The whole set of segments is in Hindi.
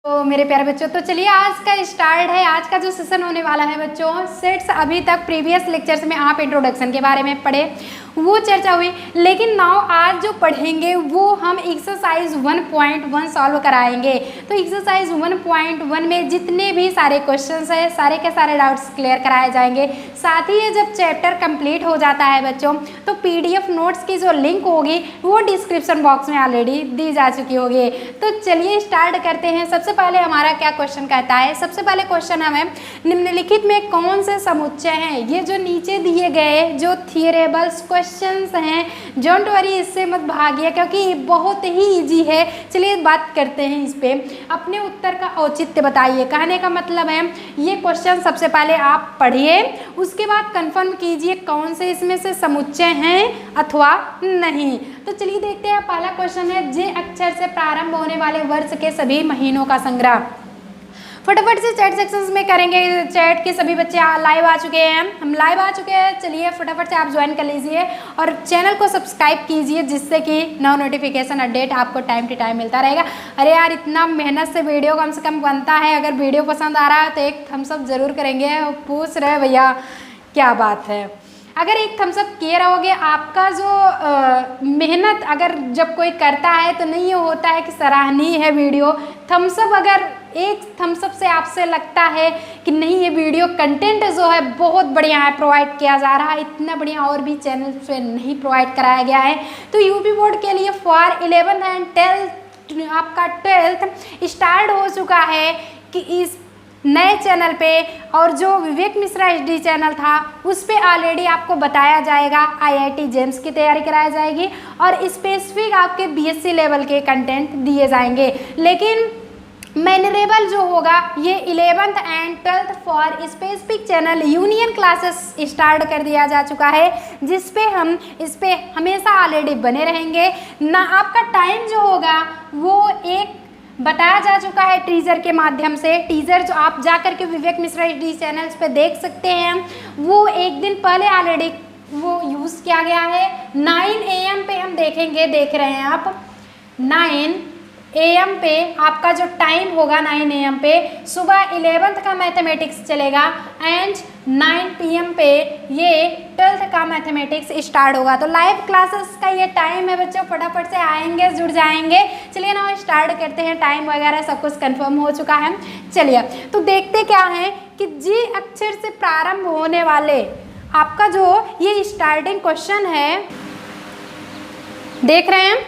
तो मेरे प्यारे बच्चों, तो चलिए आज का स्टार्ट है। आज का जो सेशन होने वाला है बच्चों, सेट्स अभी तक प्रीवियस लेक्चर्स में आप इंट्रोडक्शन के बारे में पढ़े, वो चर्चा हुई, लेकिन नाउ आज जो पढ़ेंगे वो हम एक्सरसाइज 1.1 सॉल्व कराएंगे। तो एक्सरसाइज 1.1 में जितने भी सारे क्वेश्चंस हैं, सारे के सारे डाउट्स क्लियर कराए जाएंगे। साथ ही ये जब चैप्टर कंप्लीट हो जाता है बच्चों, तो पीडीएफ नोट्स की जो लिंक होगी वो डिस्क्रिप्शन बॉक्स में ऑलरेडी दी जा चुकी होगी। तो चलिए स्टार्ट करते हैं। सबसे पहले हमारा क्या क्वेश्चन कहता है, सबसे पहले क्वेश्चन हमें निम्नलिखित में कौन से समुच्चय हैं, ये जो नीचे दिए गए जो थियरेबल्स क्वेश्चंस हैं, डोंट वरी, इससे मत भागिए क्योंकि बहुत ही इजी है। चलिए बात करते हैं इस पे। अपने उत्तर का औचित्य बताइए, कहने का मतलब है ये क्वेश्चन सबसे पहले आप पढ़िए, उसके बाद कंफर्म कीजिए कौन से इसमें से समुच्चय हैं अथवा नहीं। तो चलिए देखते हैं। पहला क्वेश्चन है, जे अक्षर से प्रारंभ होने वाले वर्ष के सभी महीनों का संग्रह। फटाफट से चैट सेक्शंस में करेंगे। चैट के सभी बच्चे लाइव आ चुके हैं, हम लाइव आ चुके हैं। चलिए फटाफट से आप ज्वाइन कर लीजिए और चैनल को सब्सक्राइब कीजिए, जिससे कि नौ नोटिफिकेशन अपडेट आपको टाइम टू टाइम मिलता रहेगा। अरे यार, इतना मेहनत से वीडियो कम से कम बनता है, अगर वीडियो पसंद आ रहा है तो एक थम्स अप जरूर करेंगे। पूछ रहे भैया क्या बात है, अगर एक थम्स अप किए रहोगे, आपका जो मेहनत अगर जब कोई करता है तो नहीं ये होता है कि सराहनीय है वीडियो। थम्स अप, अगर एक थम्स अप से आपसे लगता है कि नहीं ये वीडियो कंटेंट जो है बहुत बढ़िया है, प्रोवाइड किया जा रहा है, इतना बढ़िया और भी चैनल पे नहीं प्रोवाइड कराया गया है। तो यूपी बोर्ड के लिए फॉर 11th एंड 12th आपका 12th स्टार्ट हो चुका है कि इस नए चैनल पे, और जो विवेक मिश्रा एचडी चैनल था उस पे ऑलरेडी आपको बताया जाएगा, आईआईटी जेम्स की तैयारी कराई जाएगी और स्पेसिफिक आपके बीएससी लेवल के कंटेंट दिए जाएंगे। लेकिन मेमोरेबल जो होगा ये 11th and 12th for specific channel union classes start कर दिया जा चुका है, जिस पे हम इस पे हमेशा ऑलरेडी बने रहेंगे ना। आपका टाइम जो होगा वो एक बताया जा चुका है टीजर के माध्यम से। टीजर जो आप जाकर के विवेक मिश्रा एचडी चैनल्स पे देख सकते हैं, वो एक दिन पहले ऑलरेडी वो यूज़ किया गया है। 9 AM पे हम देखेंगे, देख रहे हैं आप 9 AM पे आपका जो टाइम होगा, 9 AM पे सुबह 11th का मैथमेटिक्स चलेगा एंड 9 PM पे ये 12th का मैथमेटिक्स स्टार्ट होगा। तो लाइव क्लासेस का ये टाइम है बच्चों, फटाफट से आएंगे, जुड़ जाएंगे। चलिए ना स्टार्ट करते हैं। टाइम वगैरह सब कुछ कंफर्म हो चुका है। चलिए तो देखते क्या है कि जे अक्षर से प्रारंभ होने वाले आपका जो ये स्टार्टिंग क्वेश्चन है, देख रहे हैं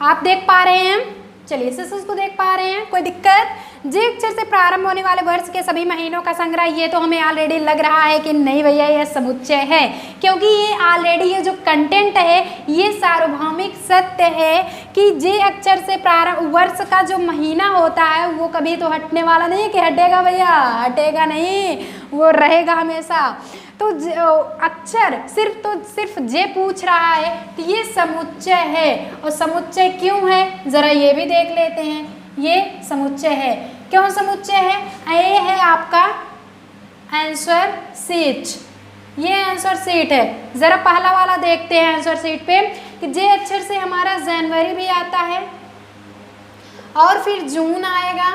आप, देख पा रहे हैं, चलिए सेशंस को देख पा रहे हैं, कोई दिक्कत? जे अक्षर से प्रारंभ होने वाले वर्ष के सभी महीनों का संग्रह, ये तो हमें ऑलरेडी लग रहा है कि नहीं भैया ये समुच्चय है, क्योंकि ये ऑलरेडी ये जो कंटेंट है ये सार्वभौमिक सत्य है कि जे अक्षर से प्रारंभ वर्ष का जो महीना होता है वो कभी तो हटने वाला नहीं है कि हटेगा भैया, हटेगा नहीं, वो रहेगा हमेशा। तो अक्षर सिर्फ जे पूछ रहा है तो ये समुच्चय है। और समुच्चय क्यों है जरा ये भी देख लेते हैं। ये समुच्चय है, क्यों समुच्चय है? ये है आपका आंसर शीट, ये आंसर शीट है। जरा पहला वाला देखते हैं आंसर शीट पे कि जे अक्षर से हमारा जनवरी भी आता है और फिर जून आएगा,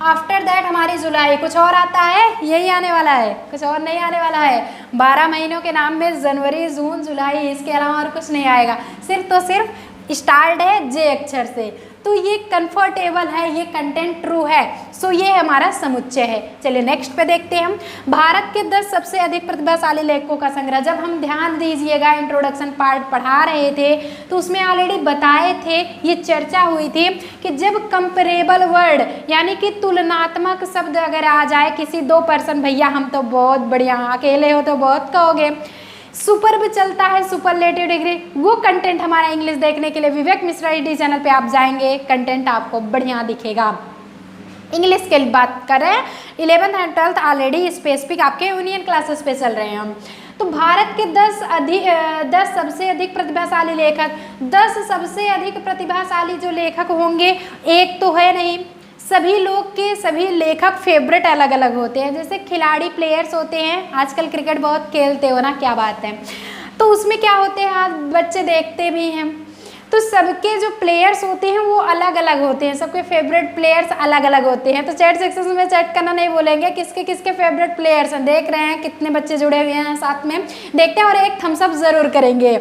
आफ्टर दैट हमारी जुलाई, कुछ और आता है, यही आने वाला है, कुछ और नहीं आने वाला है। 12 महीनों के नाम में जनवरी, जून, जुलाई, इसके अलावा और कुछ नहीं आएगा। सिर्फ स्टार्ट है जे अक्षर से, तो ये कंफर्टेबल है, ये कंटेंट ट्रू है। सो ये हमारा समुच्चय है। चलिए नेक्स्ट पे देखते हैं हम। भारत के 10 सबसे अधिक प्रतिभाशाली लेखकों का संग्रह। जब हम ध्यान दीजिएगा इंट्रोडक्शन पार्ट पढ़ा रहे थे तो उसमें ऑलरेडी बताए थे, ये चर्चा हुई थी कि जब कंपेरेबल वर्ड यानी कि तुलनात्मक शब्द अगर आ जाए किसी दो पर्सन, भैया हम तो बहुत बढ़िया, अकेले हो तो बहुत कहोगे, सुपर चलता है, सुपरलेटिव डिग्री, वो कंटेंट हमारा इंग्लिश देखने के लिए विवेक मिश्रा एचडी चैनल पे आप जाएंगे, कंटेंट आपको बढ़िया दिखेगा। इंग्लिश की बात कर रहे हैं, 11th and 12th already specific आपके यूनियन क्लासेस पे चल रहे हैं हम। तो भारत के 10 सबसे अधिक प्रतिभाशाली लेखक, 10 सबसे अधिक प्रतिभाशाली जो लेखक होंगे, एक तो है नहीं, सभी लोग के सभी लेखक फेवरेट अलग अलग होते हैं। जैसे खिलाड़ी प्लेयर्स होते हैं, आजकल क्रिकेट बहुत खेलते हो ना, क्या बात है, तो उसमें क्या होते हैं, आज बच्चे देखते भी हैं, तो सबके जो प्लेयर्स होते हैं वो अलग अलग होते हैं, सबके फेवरेट प्लेयर्स अलग अलग होते हैं। तो चैट सेक्शन में चैट करना नहीं बोलेंगे, किसके किसके फेवरेट प्लेयर्स हैं। देख रहे हैं कितने बच्चे जुड़े हुए हैं साथ में, देखते हैं और एक थम्स अप जरूर करेंगे।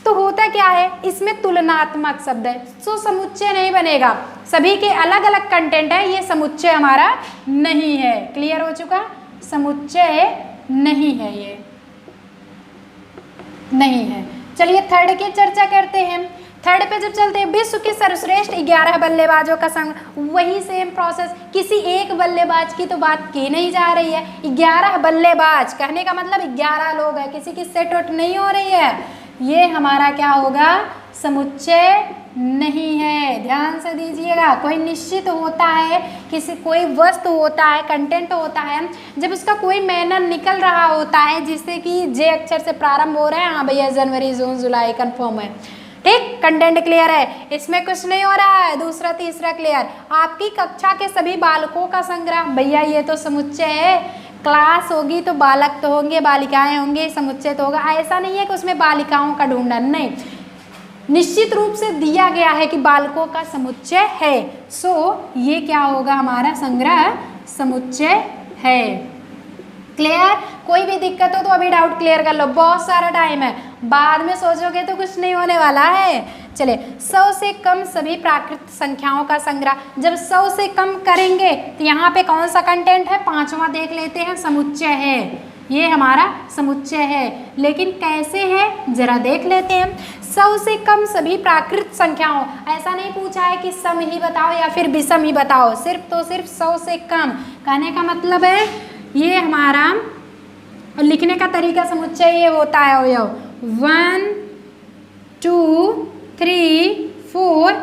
तो होता क्या है, इसमें तुलनात्मक शब्द है, तो समुच्चय नहीं बनेगा, सभी के अलग अलग कंटेंट है, ये समुच्चय हमारा नहीं है। क्लियर हो चुका, समुच्चय नहीं है, ये नहीं है। चलिए थर्ड की चर्चा करते हैं। थर्ड पे जब चलते हैं, विश्व के सर्वश्रेष्ठ 11 बल्लेबाजों का संग, वही सेम प्रोसेस, किसी एक बल्लेबाज की तो बात की नहीं जा रही है, 11 बल्लेबाज कहने का मतलब 11 लोग हैं, किसी की सेट आउट नहीं हो रही है। ये हमारा क्या होगा, समुच्चय नहीं है। ध्यान से दीजिएगा, कोई निश्चित होता है, किसी कोई वस्तु होता है, कंटेंट होता है, जब उसका कोई महीना निकल रहा होता है जिससे कि जे अक्षर से प्रारंभ हो रहा है, हाँ भैया जनवरी जून जुलाई कंफर्म है, ठीक, कंटेंट क्लियर है, इसमें कुछ नहीं हो रहा है। दूसरा तीसरा क्लियर, आपकी कक्षा के सभी बालकों का संग्रह, भैया ये तो समुच्चय है, क्लास होगी तो बालक तो होंगे, बालिकाएं होंगे, समुच्चय तो होगा। ऐसा नहीं है कि उसमें बालिकाओं का ढूंढन, नहीं, निश्चित रूप से दिया गया है कि बालकों का समुच्चय है, सो ये क्या होगा, हमारा संग्रह समुच्चय है। क्लियर, कोई भी दिक्कत हो तो अभी डाउट क्लियर कर लो, बहुत सारा टाइम है, बाद में सोचोगे तो कुछ नहीं होने वाला है। चलिए, 100 से कम सभी प्राकृत संख्याओं का संग्रह, जब 100 से कम करेंगे तो यहाँ पे कौन सा कंटेंट है, 5वां देख लेते हैं, समुच्चय है, ये हमारा समुच्चय है। लेकिन कैसे है जरा देख लेते हैं। 100 से कम सभी प्राकृत संख्याओं, ऐसा नहीं पूछा है कि सम ही बताओ या फिर विषम ही बताओ, सिर्फ तो सिर्फ 100 से कम, कहने का मतलब है ये हमारा लिखने का तरीका समुच्चय ये होता है अवयव 1 2 3 4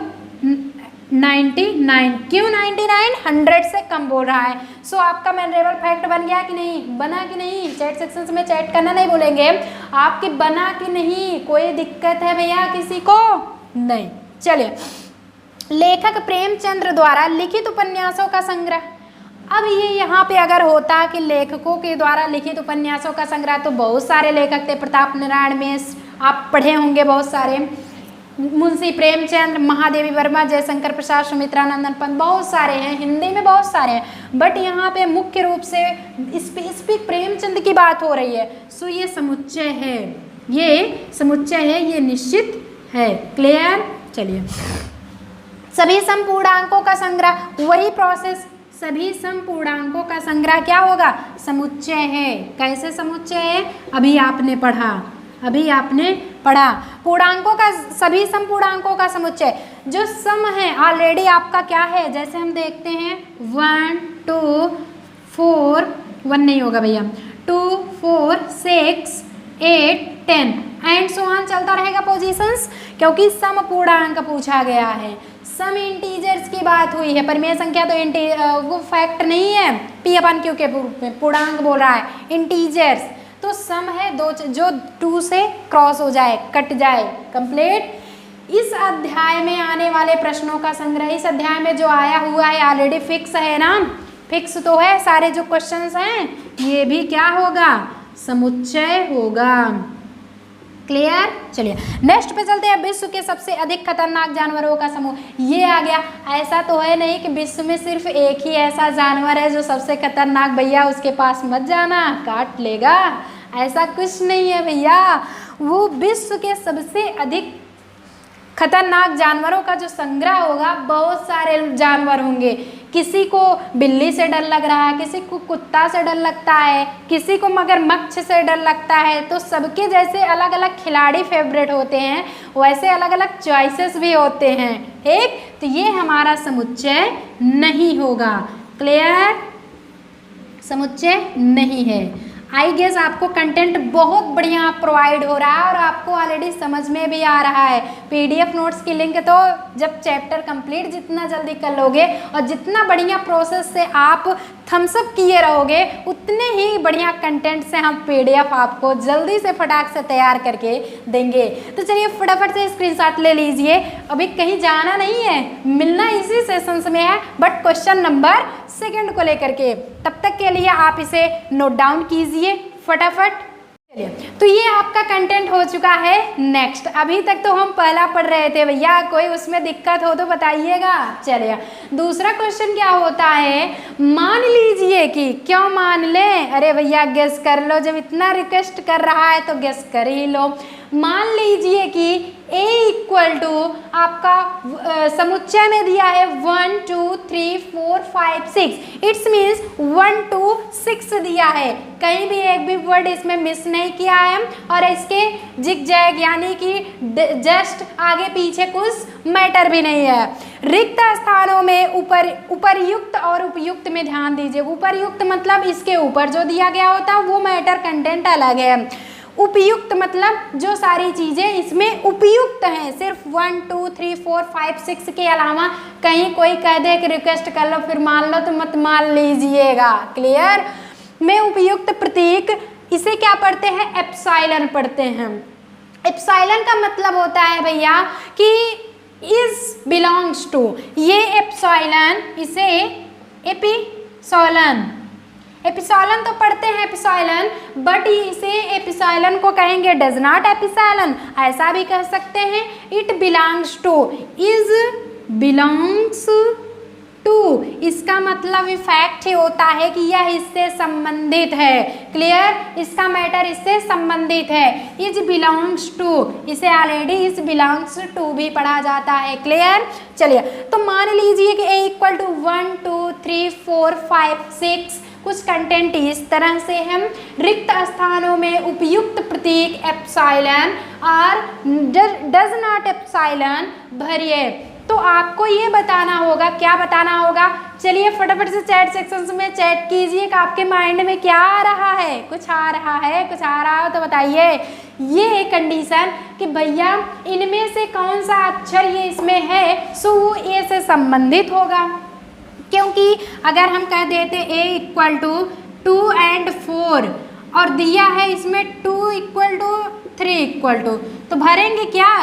99। क्यों 99? 100 से कम बोल रहा है। सो आपका मेमोरेबल फैक्ट बन गया कि नहीं, बना कि नहीं? चैट सेक्शन में चैट करना नहीं बोलेंगे, आपके बना कि नहीं, कोई दिक्कत है भैया किसी को? नहीं। चलिए, लेखक प्रेमचंद्र द्वारा लिखित उपन्यासों का संग्रह। अब ये यहाँ पे अगर होता कि लेखकों के द्वारा लिखित उपन्यासों का संग्रह, तो बहुत सारे लेखक थे, प्रताप नारायण मिश्र आप पढ़े होंगे, बहुत सारे, मुंशी प्रेमचंद, महादेवी वर्मा, जयशंकर प्रसाद, सुमित्रानंदन पंत, बहुत सारे हैं, हिंदी में बहुत सारे हैं, बट यहाँ पे मुख्य रूप से इस पे प्रेमचंद की बात हो रही है। सो ये समुच्चय है, ये समुच्चय है, ये निश्चित है। क्लियर? चलिए, सभी समपूर्णांकों का संग्रह, वही प्रोसेस, सभी समपूर्णांकों का संग्रह क्या होगा, समुच्चय है। कैसे समुच्चय है? अभी आपने पढ़ा, पूर्णांकों का, सभी समपूर्णांकों का समुच्चय, जो सम है ऑलरेडी आपका क्या है, जैसे हम देखते हैं 1 2 4 1 नहीं होगा भैया, 2 4 6 8 10 एंड सो ऑन चलता रहेगा पोजीशंस, क्योंकि सम पूर्णांक पूछा गया है, सम इंटीजर्स की बात हुई है, परिमेय संख्या तो वो फैक्ट नहीं है, P/Q के पूर्णांक बोल रहा है, इंटीजर्स तो सम है दो, जो 2 से क्रॉस हो जाए, कट जाए, कंप्लीट। इस अध्याय में आने वाले प्रश्नों का संग्रह, इस अध्याय में जो आया हुआ है ऑलरेडी फिक्स है ना, फिक्स तो है, सारे जो क्वेश्चंस हैं ये भी क्या होगा, समुच्चय होगा। क्लियर? चलिए नेक्स्ट पे चलते हैं। विश्व के सबसे अधिक खतरनाक जानवरों का समूह, ये आ गया। ऐसा तो है नहीं कि विश्व में सिर्फ एक ही ऐसा जानवर है जो सबसे खतरनाक, भैया उसके पास मत जाना काट लेगा, ऐसा कुछ नहीं है भैया। वो विश्व के सबसे अधिक खतरनाक जानवरों का जो संग्रह होगा, बहुत सारे जानवर होंगे, किसी को बिल्ली से डर लग रहा है, किसी को कुत्ता से डर लगता है, किसी को मगरमच्छ से डर लगता है, तो सबके जैसे अलग अलग खिलाड़ी फेवरेट होते हैं, वैसे अलग अलग चॉइसेस भी होते हैं, ठीक। तो ये हमारा समुच्चय नहीं होगा। क्लियर? समुच्चय नहीं है। आई गेस आपको कंटेंट बहुत बढ़िया प्रोवाइड हो रहा है और आपको ऑलरेडी समझ में भी आ रहा है। पीडीएफ नोट्स की लिंक तो जब चैप्टर कंप्लीट जितना जल्दी कर लोगे और जितना बढ़िया प्रोसेस से आप थम्स अप किए रहोगे, उतने ही बढ़िया कंटेंट से हम पीडीएफ आपको जल्दी से फटाक से तैयार करके देंगे। तो चलिए फटाफट से स्क्रीनशॉट ले लीजिए, अभी कहीं जाना नहीं है, मिलना इसी सेशंस में है, बट क्वेश्चन नंबर 2 को लेकर के। तब तक के लिए आप इसे नोट डाउन कीजिए फटाफट। चलिए, तो ये आपका कंटेंट हो चुका है। नेक्स्ट, अभी तक तो हम पहला पढ़ रहे थे भैया, कोई उसमें दिक्कत हो तो बताइएगा। चलिए, दूसरा क्वेश्चन क्या होता है, मान लीजिए कि, क्यों मान लें, अरे भैया गेस कर लो, जब इतना रिक्वेस्ट कर रहा है तो गेस कर ही लो। मान लीजिए कि a इक्वल टू आपका समुच्चय में दिया है 1 2 3 4 5 6, इट्स मीन्स 1 2 6 दिया है, कहीं भी एक भी वर्ड इसमें मिस नहीं किया है, और इसके जिग जैग यानी कि जस्ट आगे पीछे कुछ मैटर भी नहीं है। रिक्त स्थानों में उपर्युक्त और उपयुक्त में ध्यान दीजिए। उपर्युक्त मतलब इसके ऊपर जो दिया गया होता है वो मैटर कंटेंट अलग है। उपयुक्त मतलब जो सारी चीज़ें इसमें उपयुक्त हैं, सिर्फ 1 2 3 4 5 6 के अलावा कहीं कोई कह दे कि रिक्वेस्ट कर लो फिर मान लो तो मत मान लीजिएगा। क्लियर? में उपयुक्त प्रतीक, इसे क्या पढ़ते हैं, एप्सिलॉन पढ़ते हैं। एप्सिलॉन का मतलब होता है भैया कि इज बिलोंग्स टू, ये एप्सिलॉन, इसे एपिसोलन, एपिसोलन तो पढ़ते हैं एपिसोलन, बट इसे एपिसोलन को कहेंगे डज नॉट एपिसोलन, ऐसा भी कह सकते हैं। It belongs to, is belongs to, इसका मतलब इफेक्ट ही होता है कि यह इससे संबंधित है। क्लियर? इसका मैटर इससे संबंधित है। इज बिलोंग्स टू, इसे ऑलरेडी इज बिलोंग्स टू भी पढ़ा जाता है। क्लियर? चलिए, तो मान लीजिए कि a इक्वल टू 1 2 3 4 5 6, कुछ कंटेंट इस तरह से हम रिक्त स्थानों में उपयुक्त प्रतीक एप्सिलॉन और डज नॉट एप्सिलॉन भरिए। तो आपको ये बताना होगा, क्या बताना होगा, चलिए फटाफट से चैट सेक्शन में चैट कीजिए कि आपके माइंड में क्या आ रहा है, कुछ आ रहा है, कुछ आ रहा हो तो बताइए। ये कंडीशन कि भैया इनमें से कौन सा अक्षर ये इसमें है, सो वो ए से संबंधित होगा, क्योंकि अगर हम कह देते a इक्वल टू 2 and 4 और दिया है इसमें 2 इक्वल टू 3 इक्वल टू, तो भरेंगे क्या,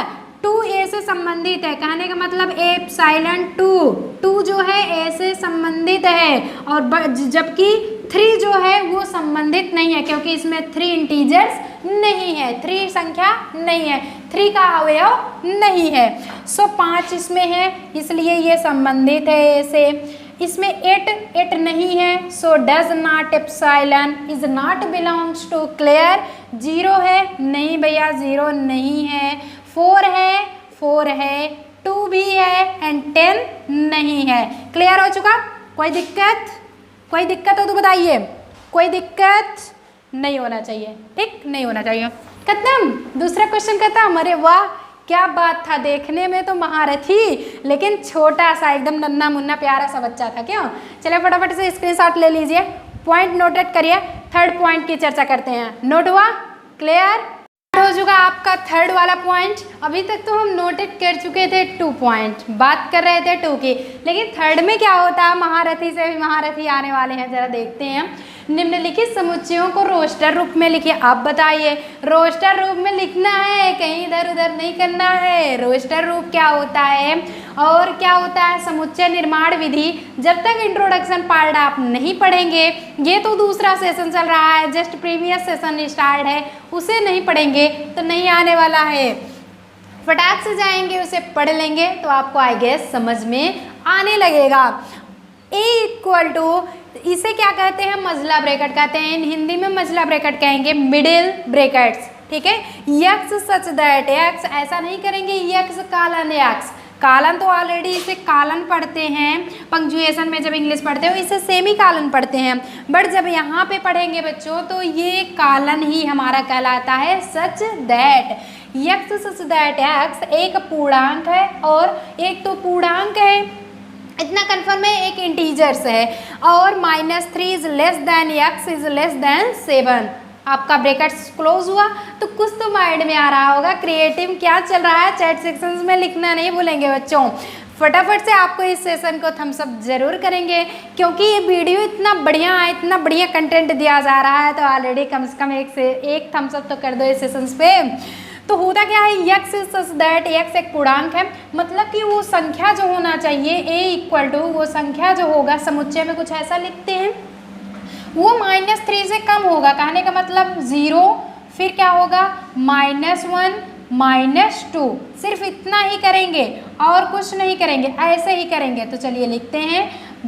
2a से संबंधित है, कहने का मतलब एप्सिलॉन 2 जो है a से संबंधित है, और जबकि 3 जो है वो संबंधित नहीं है, क्योंकि इसमें 3 इंटीजर्स नहीं है, 3 संख्या नहीं है, 3 का अवयव नहीं है। सो 5 इसमें है, इसलिए ये संबंधित है a से। इसमें 8 नहीं है, so does not epsilon is not belongs to. Clear? 0 है, नहीं भैया 0 नहीं है। 4 है, 2 भी है एंड 10 नहीं है। क्लियर हो चुका? कोई दिक्कत? कोई दिक्कत हो तो बताइए, कोई दिक्कत नहीं होना चाहिए, ठीक, नहीं होना चाहिए। खत्म, दूसरा क्वेश्चन खत्म। अरे वाह, क्या बात था, देखने में तो महारथी लेकिन छोटा सा एकदम नन्ना मुन्ना प्यारा सा बच्चा था, क्यों? चलिए फटाफट से स्क्रीनशॉट ले लीजिए, पॉइंट नोटेट करिए, थर्ड पॉइंट की चर्चा करते हैं। नोट हुआ? क्लियर हो चुका आपका थर्ड वाला पॉइंट। अभी तक तो हम नोटेट कर चुके थे 2 पॉइंट, बात कर रहे थे 2 की, लेकिन थर्ड में क्या होता है, महारथी से भी महारथी आने वाले हैं, जरा देखते हैं। निम्नलिखित समुच्चयों को रोस्टर रूप में लिखिए। आप बताइए, रोस्टर रूप में लिखना है, कहीं इधर उधर नहीं करना है। रोस्टर रूप क्या होता है और क्या होता है, समुच्चय निर्माण विधि। जब तक इंट्रोडक्शन पार्ट आप नहीं पढ़ेंगे, ये तो दूसरा सेशन चल रहा है, जस्ट प्रीवियस सेशन स्टार्ट है, उसे नहीं पढ़ेंगे तो नहीं आने वाला है। फटाक से जाएंगे, उसे पढ़ लेंगे तो आपको आई गेस समझ में आने लगेगा। ए इक्वल टू, इसे क्या कहते हैं, मझला ब्रैकेट कहते हैं, हिंदी में मझला ब्रैकेट कहेंगे, मिडिल ब्रैकेट्स, ठीक है। यक्स सच दैट, यक्स ऐसा नहीं करेंगे, यक्स कालन यक्स, कालन तो ऑलरेडी इसे कालन पढ़ते हैं, पंक्चुएशन में जब इंग्लिश पढ़ते हो इसे सेमी कालन पढ़ते हैं, बट जब यहाँ पे पढ़ेंगे बच्चों तो ये कालन ही हमारा कहलाता है, सच that. X such that x एक पूर्णांक है और एक तो पूर्णांक है, इतना कन्फर्म है, एक इंटीजर्स है, और -3 is less then x is less then 7। आपका ब्रैकेट्स क्लोज हुआ तो कुछ तो माइंड में आ रहा होगा, क्रिएटिव क्या चल रहा है चैट सेक्शंस में लिखना नहीं भूलेंगे बच्चों। फटाफट से आपको इस सेशन को थम्स अप जरूर करेंगे, क्योंकि ये वीडियो इतना बढ़िया है, इतना बढ़िया कंटेंट दिया जा रहा है, तो ऑलरेडी कम से कम एक थम्स अप तो कर दो इस सेशंस पे। तो होता क्या है, यक्स सच दैट, यक्स एक पूर्णांक है, मतलब कि वो संख्या जो होना चाहिए ए इक्वल टू, वो संख्या जो होगा समुच्चय में कुछ ऐसा लिखते हैं, वो -3 से कम होगा, कहने का मतलब 0, फिर क्या होगा -1 -2, सिर्फ इतना ही करेंगे और कुछ नहीं करेंगे, ऐसे ही करेंगे। तो चलिए लिखते हैं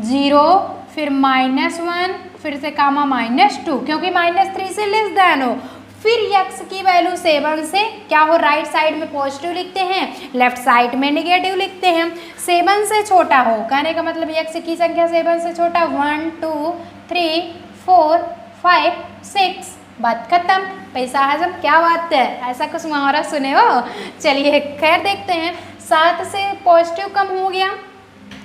0 फिर -1 फिर से कामा -2, क्योंकि -3 से लेस देन हो। फिर x की वैल्यू 7 से क्या हो, राइट साइड में पॉजिटिव लिखते हैं, लेफ्ट साइड में नेगेटिव लिखते हैं। 7 से छोटा हो, कहने का मतलब x की संख्या 7 से छोटा, 1 2 3 4 5 6, बात खत्म, पैसा हजम। क्या बात है, ऐसा कुछ मुहावरा सुने हो। चलिए खैर देखते हैं, 7 से पॉजिटिव कम हो गया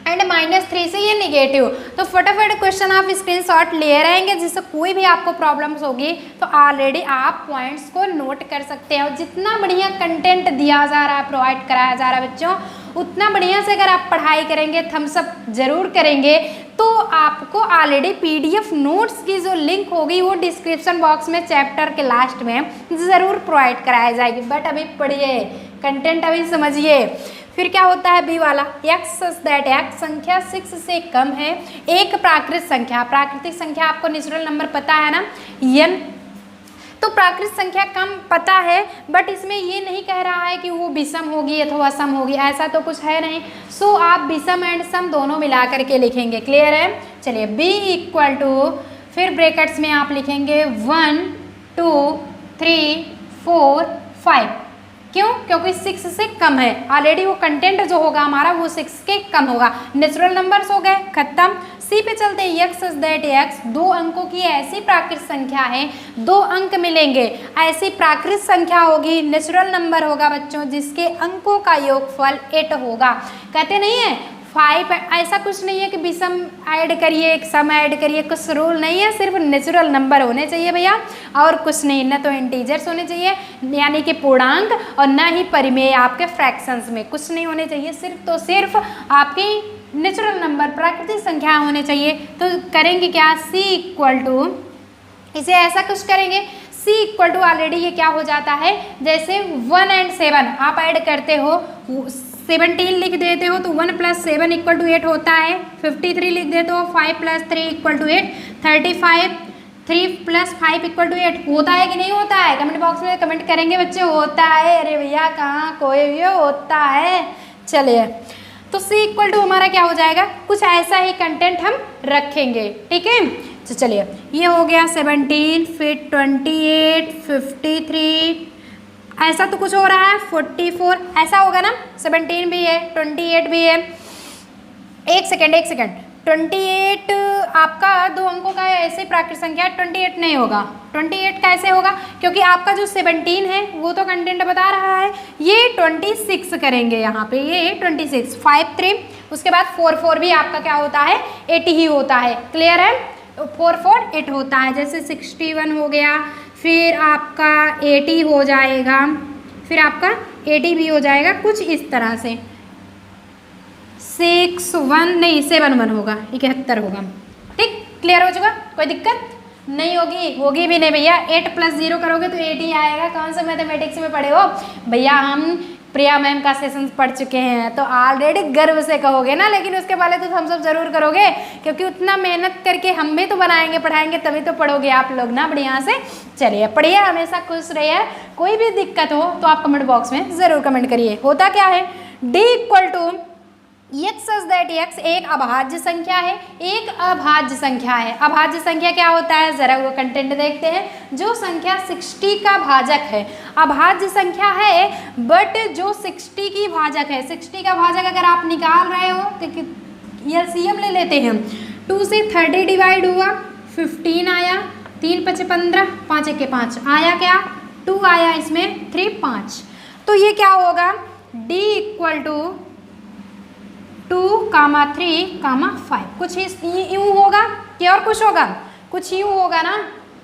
एंड -3 से ये निगेटिव। तो फटाफट क्वेश्चन आप स्क्रीनशॉट ले रहेंगे, जिससे कोई भी आपको प्रॉब्लम्स होगी तो ऑलरेडी आप पॉइंट्स को नोट कर सकते हैं। और जितना बढ़िया कंटेंट दिया जा रहा है, प्रोवाइड कराया जा रहा है बच्चों, उतना बढ़िया से अगर आप पढ़ाई करेंगे, थम्स अप जरूर करेंगे, तो आपको ऑलरेडी PDF नोट्स की जो लिंक होगी वो डिस्क्रिप्शन बॉक्स में चैप्टर के लास्ट में ज़रूर प्रोवाइड कराया जाएगी। बट अभी पढ़िए, कंटेंट अभी समझिए। फिर क्या होता है बी वाला, x such that x संख्या 6 से कम है, एक प्राकृत संख्या। प्राकृतिक संख्या आपको नेचुरल नंबर पता है ना, n। तो प्राकृत संख्या कम पता है, बट इसमें ये नहीं कह रहा है कि वो विषम होगी अथवा सम होगी, ऐसा तो कुछ है नहीं। सो आप विषम एंड सम दोनों मिला करके लिखेंगे, क्लियर है। चलिए b इक्वल टू, फिर ब्रैकेट्स में आप लिखेंगे 1 2 3 4 5। क्यों? क्योंकि 6 से कम है, ऑलरेडी वो कंटेंट जो होगा हमारा वो 6 के कम होगा। नेचुरल नंबर्स हो गए, खत्म। सी पे चलते हैं, x such that x, 2 अंकों की ऐसी प्राकृत संख्या है, 2 अंक मिलेंगे, ऐसी प्राकृत संख्या होगी, नेचुरल नंबर होगा बच्चों, जिसके अंकों का योगफल 8 होगा। कहते नहीं है 5, ऐसा कुछ नहीं है कि विषम ऐड करिए, एक सम ऐड करिए, कुछ रूल नहीं है, सिर्फ नेचुरल नंबर होने चाहिए भैया, और कुछ नहीं। न तो इंटीजर्स होने चाहिए यानी कि पूर्णांक, और न ही परिमेय आपके फ्रैक्शंस में, कुछ नहीं होने चाहिए, सिर्फ तो सिर्फ आपकी नेचुरल नंबर प्राकृतिक संख्या होने चाहिए। तो करेंगे क्या, c इक्वल टू, इसे ऐसा कुछ करेंगे, c इक्वल टू ऑलरेडी ये क्या हो जाता है, जैसे 1 and 7 आप ऐड करते हो, 17 लिख देते हो तो 1 + 7 = 8 होता है। 53 लिख देते हो, 5 + 3 = 8। 35 3 + 5 = 8 होता है कि नहीं होता है, कमेंट बॉक्स में कमेंट करेंगे बच्चे, होता है। अरे भैया कहाँ कोई भी होता है। चलिए तो c इक्वल टू हमारा क्या हो जाएगा, कुछ ऐसा ही कंटेंट हम रखेंगे, ठीक है। तो चलिए ये हो गया 17, फिर 28, 53, ऐसा तो कुछ हो रहा है 44, ऐसा होगा ना, 17 भी है 28 भी है। एक सेकेंड 28 आपका 2 अंकों का ऐसे प्राकृत संख्या, 28 नहीं होगा। 28 कैसे होगा, क्योंकि आपका जो 17 है वो तो कंटेंट बता रहा है, ये 26 करेंगे यहाँ पे, ये 26, 5 3, उसके बाद 4 4 भी आपका क्या होता है, 80 ही होता है, क्लियर है। 4 4 8 होता है, जैसे 61 हो गया, फिर आपका 80 हो जाएगा, फिर आपका 80 भी हो जाएगा, कुछ इस तरह से। 6 1 नहीं 7 1 होगा, 71 होगा, ठीक, क्लियर हो चुका, कोई दिक्कत नहीं होगी, होगी भी नहीं भैया। 8 + 0 करोगे तो 8 ही आएगा। कौन से मैथमेटिक्स में पढ़े हो भैया, हम प्रिया मैम का सेशन पढ़ चुके हैं, तो ऑलरेडी गर्व से कहोगे ना, लेकिन उसके पहले तो हम सब जरूर करोगे, क्योंकि उतना मेहनत करके हम भी तो बनाएंगे पढ़ाएंगे, तभी तो पढ़ोगे आप लोग ना बढ़िया से। चलिए पढ़िए, हमेशा खुश रहिए, कोई भी दिक्कत हो तो आप कमेंट बॉक्स में ज़रूर कमेंट करिए। होता क्या है, d equal to x such that x एक अभाज्य संख्या है, एक अभाज्य संख्या है। अभाज्य संख्या क्या होता है, जरा वो कंटेंट देखते हैं। जो संख्या 60 का भाजक है, अभाज्य संख्या है, बट जो 60 की भाजक है, 60 का भाजक अगर आप निकाल रहे हो तो एलसीएम ले लेते हैं। 2 से 30 डिवाइड हुआ, 15 आया, 3 5 15, 5 1 5 आया, क्या 2 आया, इसमें 3 5। तो ये क्या होगा, d इक्वल टू 2, 3, 5, कुछ यूँ होगा कि और कुछ होगा, कुछ यूँ होगा ना,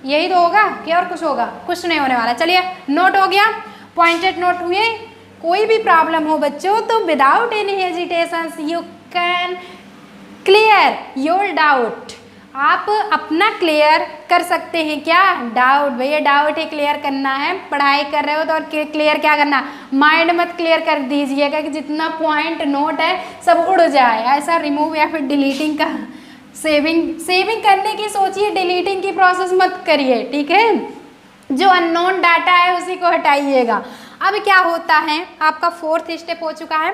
यही तो होगा कि और कुछ होगा, कुछ नहीं होने वाला। चलिए नोट हो गया, पॉइंटेड नोट हुए। कोई भी प्रॉब्लम हो बच्चों तो without any hesitation you can clear your doubt, आप अपना क्लियर कर सकते हैं। क्या डाउट, भैया डाउट ही क्लियर करना है, पढ़ाई कर रहे हो तो और क्लियर क्या करना, माइंड मत क्लियर कर दीजिएगा कि जितना पॉइंट नोट है सब उड़ जाए, ऐसा रिमूव या फिर डिलीटिंग का सेविंग करने की सोचिए, डिलीटिंग की प्रोसेस मत करिए, ठीक है। जो अननोन डाटा है उसी को हटाइएगा। अब क्या होता है, आपका 4th स्टेप हो चुका है।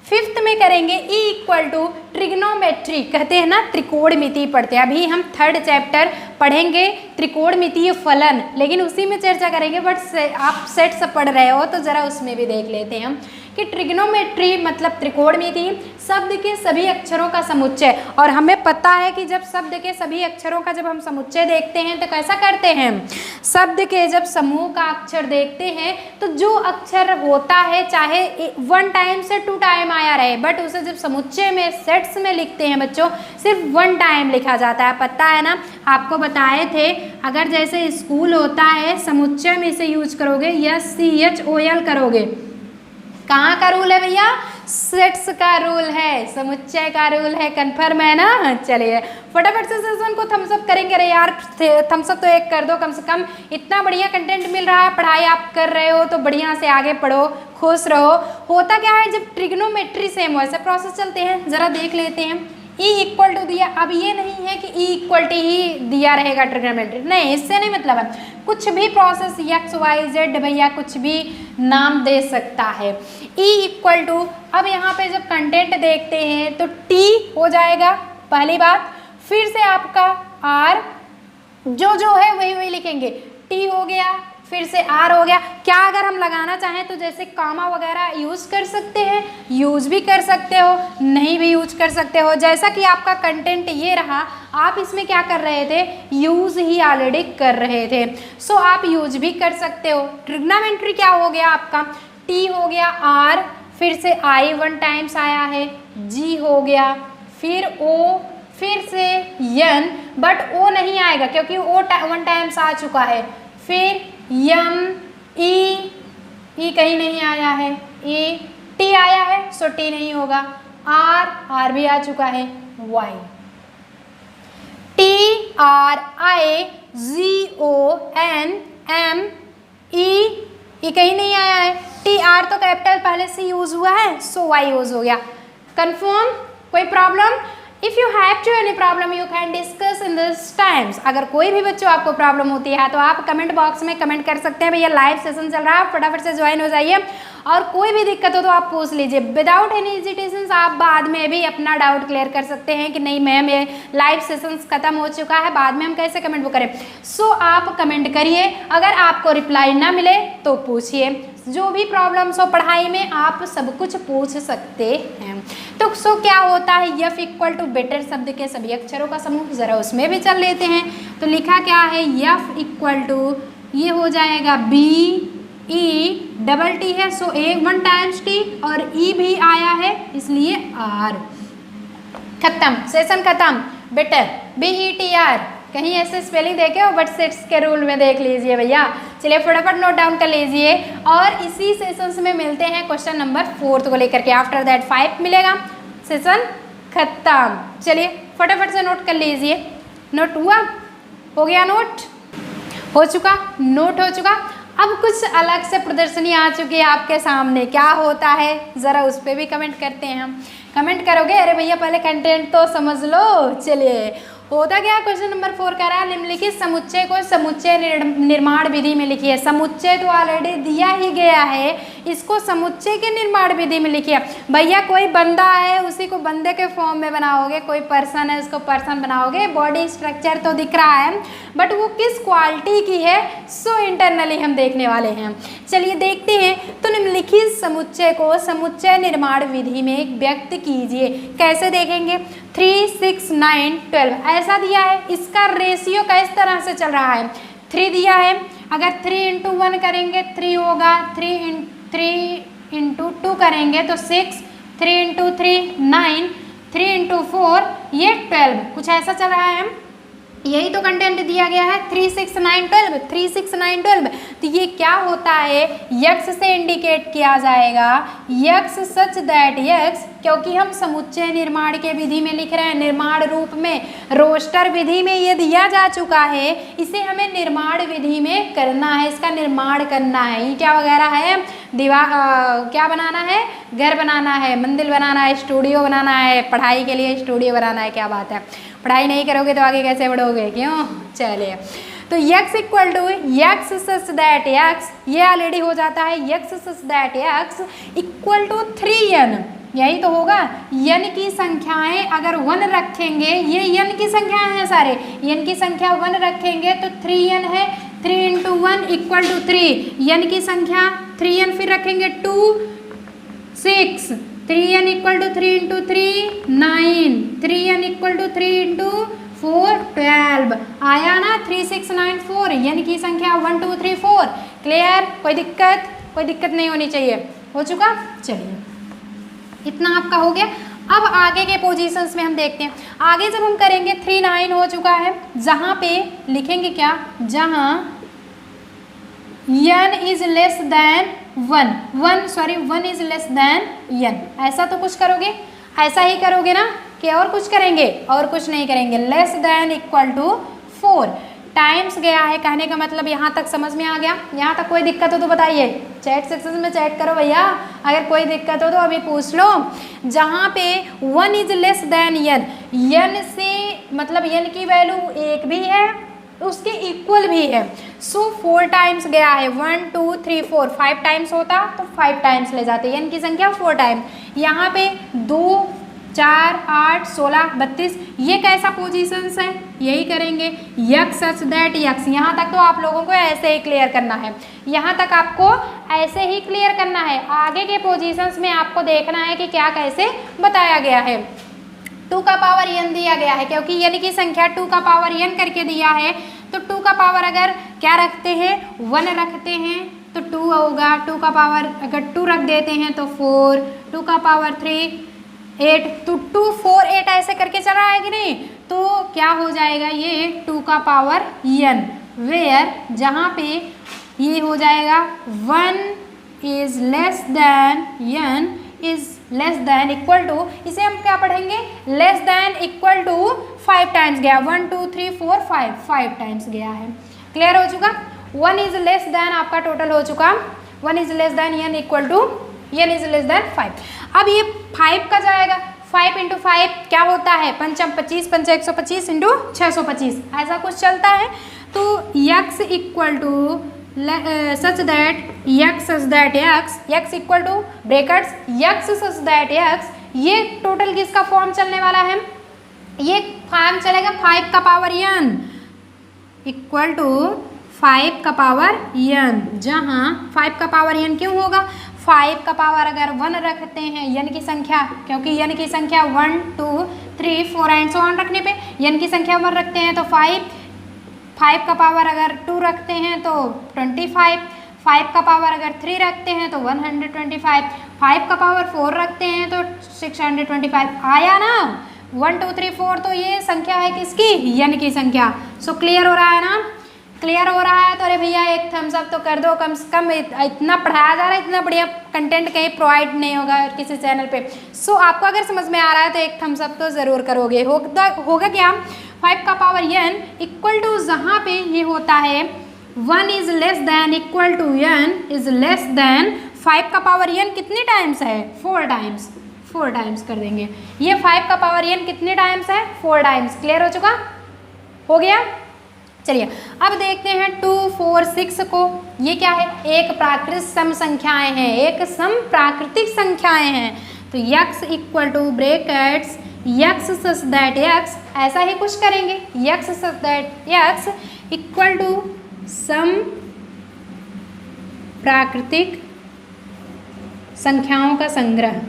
5th में करेंगे E इक्वल टू ट्रिग्नोमेट्री, कहते हैं ना त्रिकोणमिति पढ़ते हैं। अभी हम 3rd चैप्टर पढ़ेंगे त्रिकोणमितीय फलन, लेकिन उसी में चर्चा करेंगे। बट आप सेट से पढ़ रहे हो तो ज़रा उसमें भी देख लेते हैं हम कि ट्रिग्नोमेट्री मतलब त्रिकोणमिति शब्द के सभी अक्षरों का समुच्चय। और हमें पता है कि जब शब्द के सभी अक्षरों का जब हम समुच्चय देखते हैं तो कैसा करते हैं, शब्द के जब समूह का अक्षर देखते हैं तो जो अक्षर होता है चाहे 1 टाइम से 2 टाइम आया रहे, बट उसे जब समुच्चय में सेट्स में लिखते हैं बच्चों सिर्फ 1 टाइम लिखा जाता है। पता है ना, आपको बताए थे, अगर जैसे स्कूल होता है समुच्चय में इसे यूज करोगे SCHOL करोगे। कहाँ का रूल है भैया, सेट्स का रूल है, समुच्चय का रूल है। कन्फर्म है ना। चलिए फटाफट से सेशन को थम्सअप करेंगे। अरे यार थम्सअप तो एक कर दो कम से कम, इतना बढ़िया कंटेंट मिल रहा है, पढ़ाई आप कर रहे हो तो बढ़िया से आगे पढ़ो, खुश रहो। होता क्या है, जब ट्रिग्नोमेट्री सेम वैसे प्रोसेस चलते हैं, ज़रा देख लेते हैं। E इक्वल टू दिया, अब ये नहीं है कि E इक्वल टू ही दिया रहेगा ट्रिग्नोमेट्री, नहीं, इससे नहीं मतलब है। कुछ भी प्रोसेस X Y Z भैया कुछ भी नाम दे सकता है। E इक्वल टू, अब यहाँ पे जब कंटेंट देखते हैं तो T हो जाएगा पहली बात, फिर से आपका R जो है वही वही लिखेंगे, T हो गया, फिर से R हो गया। क्या अगर हम लगाना चाहें तो जैसे कामा वगैरह यूज कर सकते हैं, यूज भी कर सकते हो, नहीं भी यूज कर सकते हो। जैसा कि आपका कंटेंट ये रहा, आप इसमें क्या कर रहे थे, यूज ही ऑलरेडी कर रहे थे, सो आप यूज भी कर सकते हो। ट्रिग्नोमेट्री क्या हो गया आपका, T हो गया, R, फिर से I 1 टाइम्स आया है, G हो गया, फिर O, फिर से N, बट O नहीं आएगा क्योंकि O 1 टाइम्स आ चुका है, फिर M, E कहीं नहीं आया है, T आया है सो T नहीं होगा, R भी आ चुका है, Y, T R I G O N M E कहीं नहीं आया है, T R तो कैपिटल पहले से यूज हुआ है सो Y यूज हो गया। कन्फर्म, कोई problem? If you have to any problem you can discuss in this times. अगर कोई भी बच्चों आपको प्रॉब्लम होती है तो आप कमेंट बॉक्स में कमेंट कर सकते हैं। भैया लाइव सेशन चल रहा है, फटाफट से ज्वाइन हो जाइए, और कोई भी दिक्कत हो तो आप पूछ लीजिए विदाउट एनी हेजिटेशन। आप बाद में भी अपना डाउट क्लियर कर सकते हैं कि नहीं मैम ये लाइव सेशंस खत्म हो चुका है, बाद में हम कैसे कमेंट वो करें। सो आप कमेंट करिए, अगर आपको रिप्लाई ना मिले तो पूछिए, जो भी प्रॉब्लम्स हो पढ़ाई में आप सब कुछ पूछ सकते हैं। तो सो क्या होता है, F इक्वल टू बेटर शब्द के सभी अक्षरों का समूह, ज़रा उसमें भी चल लेते हैं। तो लिखा क्या है, F इक्वल टू ये हो जाएगा B E डबल T है सो 1 टाइम्स T, और E भी आया है इसलिए R। खत्म, सेशन खत्म। बेटर BETR, कहीं ऐसे स्पेलिंग देखे हो, बट सेट्स के रूल में देख लीजिए भैया। चलिए फटाफट नोट डाउन कर लीजिए, और इसी सेशंस में मिलते हैं क्वेश्चन नंबर 4 को लेकर के। आफ्टर दैट 5 मिलेगा, सेशन खत्म। चलिए फटाफट से नोट कर लीजिए। नोट हुआ, हो गया नोट, हो चुका, नोट हो चुका। अब कुछ अलग से प्रदर्शनी आ चुकी है आपके सामने, क्या होता है ज़रा उस पर भी कमेंट करते हैं हम। कमेंट करोगे, अरे भैया पहले कंटेंट तो समझ लो। चलिए होता क्या, क्वेश्चन नंबर 4 कह रहा है निम्नलिखित समुच्चय को समुच्चय निर्माण विधि में लिखिए। समुच्चय तो ऑलरेडी दिया ही गया है, इसको समुच्चय के निर्माण विधि में लिखिए। भैया कोई बंदा है उसी को बंदे के फॉर्म में बनाओगे, कोई पर्सन है उसको पर्सन बनाओगे। बॉडी स्ट्रक्चर तो दिख रहा है बट वो किस क्वालिटी की है सो इंटरनली हम देखने वाले हैं। चलिए देखते हैं। तो निम्नलिखित समुच्चय को समुच्चय निर्माण विधि में व्यक्त कीजिए। कैसे देखेंगे, 3 6 9 12 ऐसा दिया है। इसका रेशियो किस तरह से चल रहा है, 3 दिया है, अगर 3 × 1 करेंगे 3 होगा, 3 × 2 करेंगे तो 6, 3 × 3 9, 3 × 4 ये 12, कुछ ऐसा चल रहा है। यही तो कंटेंट दिया गया है, 3 6 9 12, 3 6 9 12। तो ये क्या होता है, यक्स से इंडिकेट किया जाएगा, यक्स सच दैट यक्स, क्योंकि हम समुच्चय निर्माण के विधि में लिख रहे हैं, निर्माण रूप में, रोस्टर विधि में ये दिया जा चुका है, इसे हमें निर्माण विधि में करना है, इसका निर्माण करना है। ईंटा वगैरह है, दीवार क्या बनाना है, घर बनाना है, मंदिर बनाना है, स्टूडियो बनाना है, पढ़ाई के लिए स्टूडियो बनाना है। क्या बात है, पढ़ाई नहीं करोगे तो आगे कैसे बढ़ोगे, क्यों। चलिए तो x equal to x such that x, ये ऑलरेडी हो जाता है x such that x equal to 3n, यही तो होगा। n की संख्याएं अगर 1 रखेंगे, ये n की संख्याएं हैं सारे, n की संख्या 1 रखेंगे तो 3n है, 3 इंटू 1 इक्वल टू 3, n की संख्या 3n फिर रखेंगे 2 6, 3n equal to 3 into 3 9, 3n equal to 3 into 4 12, आया ना 3 6 9 4, n की संख्या 1 2 3 4। क्लियर? कोई दिक्कत नहीं होनी चाहिए। हो चुका? चलिए इतना आपका हो गया। अब आगे के पोजीशंस में हम देखते हैं। आगे जब हम करेंगे 3 9 हो चुका है, जहाँ पे लिखेंगे क्या, जहाँ n is less then 1 is less than n, ऐसा तो कुछ करोगे, ऐसा ही करोगे ना कि और कुछ करेंगे? और कुछ नहीं करेंगे। Less than equal to 4 times गया है, कहने का मतलब यहाँ तक समझ में आ गया? यहाँ तक कोई दिक्कत हो तो बताइए, चैट सेक्शन में चैट करो भैया, अगर कोई दिक्कत हो तो अभी पूछ लो। जहाँ पे 1 इज लेस देन n से मतलब n की वैल्यू 1 भी है, उसके इक्वल भी है, सो 4 टाइम्स गया है, 1 2 3 4, 5 टाइम्स होता तो 5 टाइम्स ले जाते, n की संख्या 4 टाइम्स। यहाँ पे 2 4 8 16 32, ये कैसा पोजीशंस है, यही करेंगे x सच दैट x। यहाँ तक तो आप लोगों को ऐसे ही क्लियर करना है, यहाँ तक आपको ऐसे ही क्लियर करना है। आगे के पोजीशंस में आपको देखना है कि क्या कैसे बताया गया है। 2 का पावर n दिया गया है, क्योंकि n की संख्या 2 का पावर n करके दिया है, तो 2 का पावर अगर क्या रखते हैं, 1 रखते हैं तो 2 होगा। 2 का पावर अगर 2 रख देते हैं तो 4, 2 का पावर 3 8, तो 2 4 8 ऐसे करके चल रहा है कि नहीं, तो क्या हो जाएगा ये 2 का पावर n, वेयर जहाँ पे ये हो जाएगा 1 is less than n is less than equal to, इसे हम क्या पढ़ेंगे, less than equal to 5 times गया, 1 2 3 4 5 टाइम्स गया है। क्लियर हो चुका? 1 इज लेस देन आपका टोटल हो चुका, 1 is less than n equal to n is less than 5। अब ये 5 का जाएगा, 5 इंटू 5 क्या होता है, 5 25, 5 125 इंटू 625, ऐसा कुछ चलता है। तो x equal to such that x equal to brackets x such that x, ये टोटल किसका फॉर्म चलने वाला है, ये फॉर्म चलेगा 5 का पावर n इक्वल टू 5 का पावर n, जहाँ 5 का पावर n क्यों होगा, 5 का पावर अगर 1 रखते हैं n की संख्या, क्योंकि n की संख्या 1 2 3 4 एंड सो ऑन रखने पे n की संख्या 1 रखते हैं तो 5 का पावर अगर 2 रखते हैं तो 25, 5 का पावर अगर 3 रखते हैं तो 125, 5 का पावर 4 रखते हैं तो 625, आया ना 1 2 3 4, तो ये संख्या है किसकी, n की संख्या। सो क्लियर हो रहा है ना? क्लियर हो रहा है तो अरे भैया एक थम्स अप तो कर दो, कम से कम इतना पढ़ाया जा रहा है, इतना बढ़िया कंटेंट कहीं प्रोवाइड नहीं होगा किसी चैनल पे। सो आपको अगर समझ में आ रहा है तो एक थम्स अप तो ज़रूर करोगे। होगा क्या, 5 का पावर n इक्वल टू, जहाँ पे ये होता है 1 is less than equal to n is less than 5 का पावर n कितनी टाइम्स है, 4 टाइम्स कर देंगे। ये 5 का पावर n कितने टाइम्स है, 4 टाइम्स। क्लियर हो चुका? हो गया? चलिए अब देखते हैं 2 4 6 को, ये क्या है, एक प्राकृतिक सम संख्याएं हैं, एक सम प्राकृतिक संख्याएं हैं। तो x equal to brackets x such that x, ऐसा ही कुछ करेंगे, x such that x equal to some प्राकृतिक संख्याओं का संग्रह।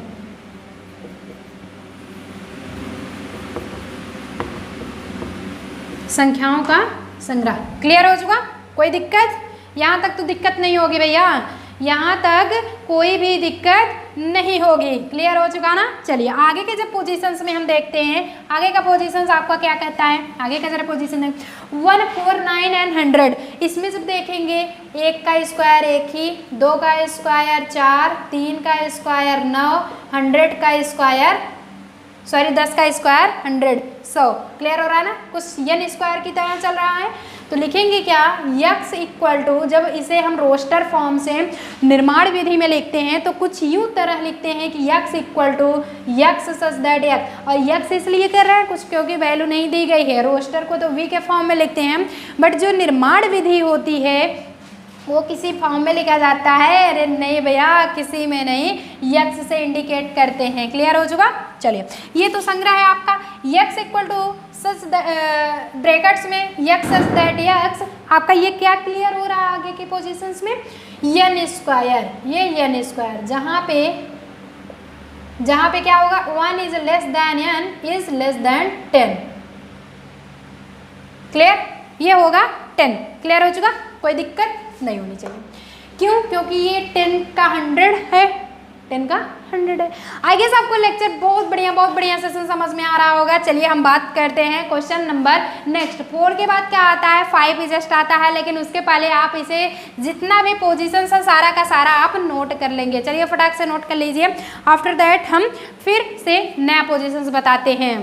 संख्याओं का संग्रह। क्लियर हो चुका? कोई दिक्कत? यहाँ तक तो दिक्कत नहीं होगी भैया, यहाँ तक कोई भी दिक्कत नहीं होगी। क्लियर हो चुका ना? चलिए आगे के जब पोजीशंस में हम देखते हैं, आगे का पोजीशंस आपका क्या कहता है, आगे का जरा पोजीशन है 1 4 9 एंड 100। इसमें जब देखेंगे 1 का स्क्वायर 1 ही, 2 का स्क्वायर 4, 3 का स्क्वायर 9, 100 का स्क्वायर सॉरी 10 का स्क्वायर 100, 100। क्लियर हो रहा है ना, कुछ n स्क्वायर की तरह चल रहा है। तो लिखेंगे क्या, x इक्वल टू, जब इसे हम रोस्टर फॉर्म से निर्माण विधि में लिखते हैं तो कुछ यूँ तरह लिखते हैं कि x equal to x such that x, और x इसलिए कर रहे हैं कुछ क्योंकि वैल्यू नहीं दी गई है। रोस्टर को तो v के फॉर्म में लिखते हैं, बट जो निर्माण विधि होती है वो किसी फॉर्म में लिखा जाता है। अरे नहीं भैया, किसी में नहीं, यक्स से इंडिकेट करते हैं। क्लियर हो चुका। चलिए, ये तो संग्रह है आपका। X equal to such brackets में यक्स सच दैट यक्स, आपका ये क्या क्लियर हो रहा है आगे के पोजीशंस में, एन स्क्वायर, ये एन स्क्वायर, जहाँ पे क्या होगा, 1 is less than n is less then 10। Clear, ये होगा 10। क्लियर हो चुका, कोई दिक्कत नहीं होनी चाहिए। क्यों, क्योंकि ये 10 का 100 है, 10 का 100 है। आई गेस आपको लेक्चर बहुत बढ़िया सेशन समझ में आ रहा होगा। चलिए हम बात करते हैं क्वेश्चन नंबर नेक्स्ट। 4 के बाद क्या आता है, 5 जस्ट आता है, लेकिन उसके पहले आप इसे जितना भी पोजीशन है सारा का सारा आप नोट कर लेंगे। चलिए फटाक से नोट कर लीजिए। आफ्टर दैट हम फिर से नया पोजीशन बताते हैं।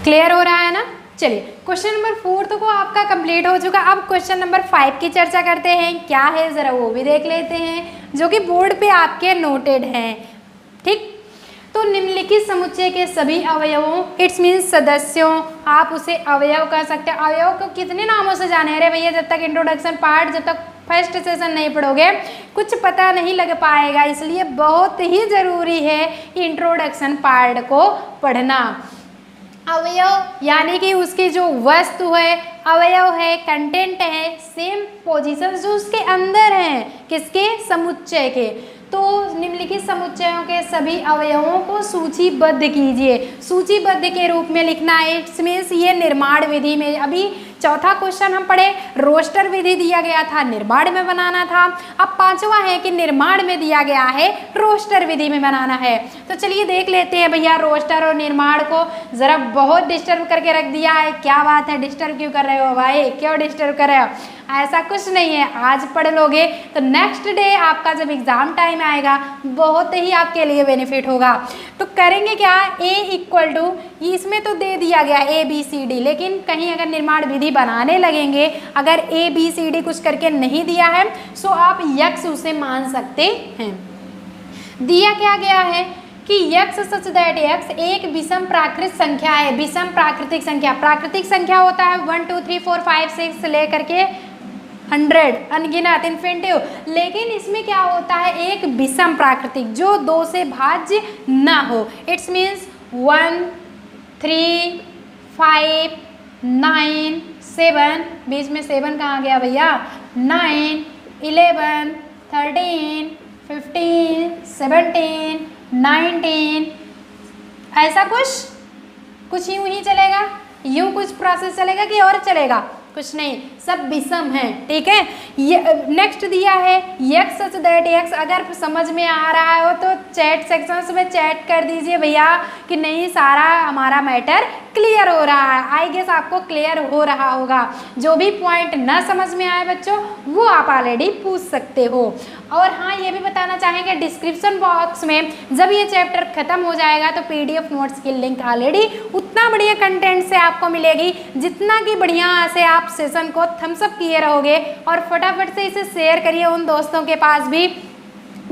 क्लियर हो रहा है ना। चलिए, क्वेश्चन नंबर 4 तो को आपका कंप्लीट हो चुका। अब क्वेश्चन नंबर 5 की चर्चा करते हैं। क्या है ज़रा वो भी देख लेते हैं, जो कि बोर्ड पे आपके नोटेड हैं। ठीक, तो निम्नलिखित समुच्चय के सभी अवयवों, इट्स मीन्स सदस्यों, आप उसे अवयव कह सकते हैं। अवयव को कितने नामों से जाने, अरे भैया जब तक इंट्रोडक्शन पार्ट, जब तक फर्स्ट सेशन नहीं पढ़ोगे कुछ पता नहीं लग पाएगा। इसलिए बहुत ही ज़रूरी है इंट्रोडक्शन पार्ट को पढ़ना। अवयव यानी कि उसकी जो वस्तु है, अवयव है, कंटेंट है, सेम पोजीशंस जो उसके अंदर हैं, किसके, समुच्चय के। तो निम्नलिखित समुच्चयों के सभी अवयवों को सूचीबद्ध कीजिए। सूचीबद्ध के रूप में लिखना है, इट्स मीन्स ये निर्माण विधि में। अभी चौथा क्वेश्चन हम पढ़े, रोस्टर विधि दिया गया था, निर्माण में बनाना था। अब 5वां है कि निर्माण में दिया गया है, रोस्टर विधि में बनाना है। तो चलिए देख लेते हैं भैया, रोस्टर और निर्माण को ज़रा बहुत डिस्टर्ब करके रख दिया है। क्या बात है, डिस्टर्ब क्यों कर रहे हो भाई, क्यों डिस्टर्ब कर रहे हो? ऐसा कुछ नहीं है, आज पढ़ लोगे तो नेक्स्ट डे आपका जब एग्ज़ाम टाइम आएगा बहुत ही आपके लिए बेनिफिट होगा। तो करेंगे क्या, a इक्वल टू, इसमें तो दे दिया गया ABCD, लेकिन कहीं अगर निर्माण विधि बनाने लगेंगे, अगर ABCD कुछ करके नहीं दिया है सो आप यक्स उसे मान सकते हैं। दिया क्या गया है कि यक्स सच दैट यक्स एक विषम प्राकृतिक संख्या है। विषम प्राकृतिक संख्या, प्राकृतिक संख्या होता है 1 2 3 4 5 6 से लेकर के 100, अनगिनत, इन्फिनिटिव। लेकिन इसमें क्या होता है, एक विषम प्राकृतिक जो 2 से भाज्य ना हो। इट्स मीन्स 1 3 5 9 7, बीच में 7 कहाँ गया भैया, 9 11 13 15 17 19, ऐसा कुछ यूं ही चलेगा, यूं कुछ प्रोसेस चलेगा कि और चलेगा, कुछ नहीं, सब विषम है। ठीक है, ये नेक्स्ट दिया है यक्स सच दैट यक्स। अगर समझ में आ रहा हो तो चैट सेक्शंस में चैट कर दीजिए भैया कि नहीं सारा हमारा मैटर क्लियर हो रहा है। आई गेस आपको क्लियर हो रहा होगा। जो भी पॉइंट ना समझ में आए बच्चों वो आप ऑलरेडी पूछ सकते हो। और हाँ, ये भी बताना चाहेंगे डिस्क्रिप्शन बॉक्स में जब ये चैप्टर खत्म हो जाएगा तो PDF नोट्स की लिंक ऑलरेडी उतना बढ़िया कंटेंट से आपको मिलेगी जितना कि बढ़िया से आप सेशन को थम्स अप किए रहोगे। और फटाफट से इसे शेयर करिए उन दोस्तों के पास भी